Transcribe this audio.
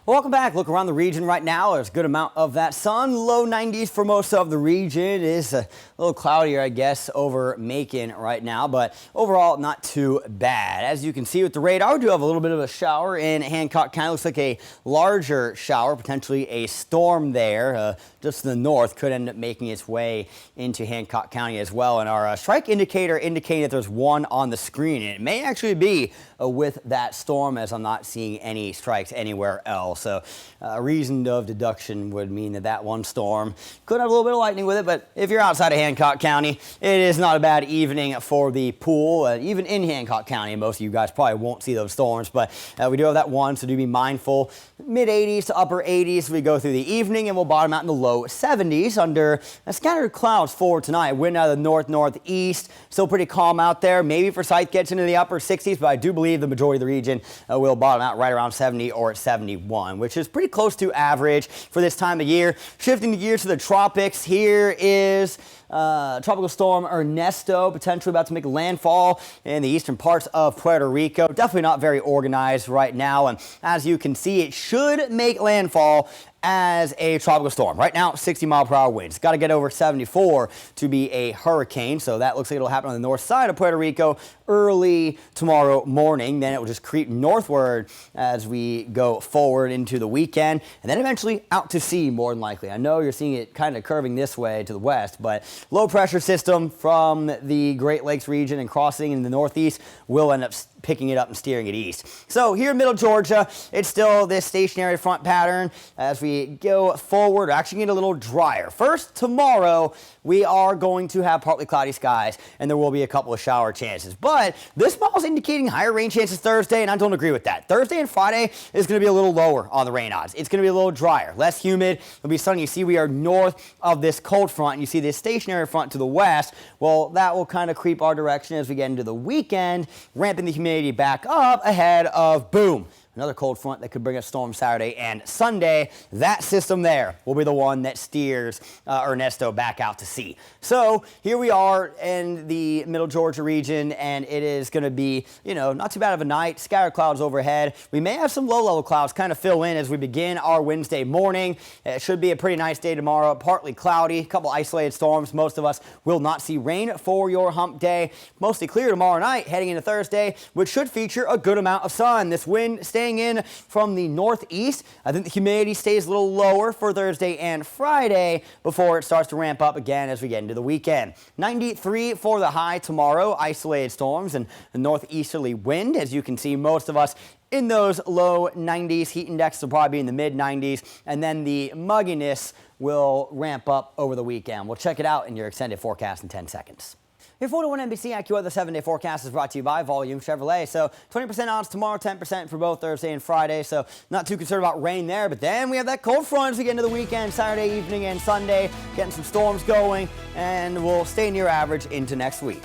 Welcome back. Look around the region right now. There's a good amount of that sun. Low 90s for most of the region. It is a little cloudier, I guess, over Macon right now, but overall not too bad. As you can see with the radar, we do have a little bit of a shower in Hancock County. Looks like a larger shower, potentially a storm there. Just to the north could end up making its way into Hancock County as well. And our strike indicator indicating that there's one on the screen. And it may actually be with that storm, as I'm not seeing any strikes anywhere else. So a reason of deduction would mean that that one storm could have a little bit of lightning with it. But if you're outside of Hancock County, it is not a bad evening for the pool. Even in Hancock County, most of you guys probably won't see those storms. But we do have that one, so do be mindful. Mid 80s to upper 80s we go through the evening, and we'll bottom out in the low 70s under scattered clouds for tonight. Wind out of the northeast. Still pretty calm out there. Maybe Forsyth gets into the upper 60s, but I do believe the majority of the region will bottom out right around 70 or 71, which is pretty close to average for this time of year. Shifting the gears to the tropics, here is tropical storm Ernesto, potentially about to make landfall in the eastern parts of Puerto Rico. Definitely not very organized right now, and as you can see, it should make landfall as a tropical storm. Right now, 60-mile-per-hour winds. Got to get over 74 to be a hurricane, so that looks like it'll happen on the north side of Puerto Rico early tomorrow morning. Then it will just creep northward as we go forward into the weekend, and then eventually out to sea more than likely. I know you're seeing it kind of curving this way to the west, but low pressure system from the Great Lakes region and crossing in the northeast will end up picking it up and steering it east. So here in middle Georgia, it's still this stationary front pattern. As we go forward, actually get a little drier. First, tomorrow, we are going to have partly cloudy skies, and there will be a couple of shower chances. But this model is indicating higher rain chances Thursday, and I don't agree with that. Thursday and Friday is going to be a little lower on the rain odds. It's going to be a little drier, less humid. It'll be sunny. You see we are north of this cold front, and you see this stationary front to the west. Well, that will kind of creep our direction as we get into the weekend, ramping the humidity back up ahead of, boom, another cold front that could bring us storm Saturday and Sunday. That system there will be the one that steers Ernesto back out to sea. So here we are in the middle Georgia region, and it is going to be, not too bad of a night. Scattered clouds overhead. We may have some low-level clouds kind of fill in as we begin our Wednesday morning. It should be a pretty nice day tomorrow. Partly cloudy, a couple isolated storms. Most of us will not see rain for your hump day. Mostly clear tomorrow night, heading into Thursday, which should feature a good amount of sun. This wind staying in from the northeast. I think the humidity stays a little lower for Thursday and Friday before it starts to ramp up again as we get into the weekend. 93 for the high tomorrow. Isolated storms and the northeasterly wind. As you can see, most of us in those low 90s. Heat index will probably be in the mid 90s, and then the mugginess will ramp up over the weekend. We'll check it out in your extended forecast in 10 seconds. Your 4-1 NBC AccuWeather 7-day forecast is brought to you by Volume Chevrolet. So 20% odds tomorrow, 10% for both Thursday and Friday. So not too concerned about rain there. But then we have that cold front as we get into the weekend, Saturday evening and Sunday, getting some storms going, and we'll stay near average into next week.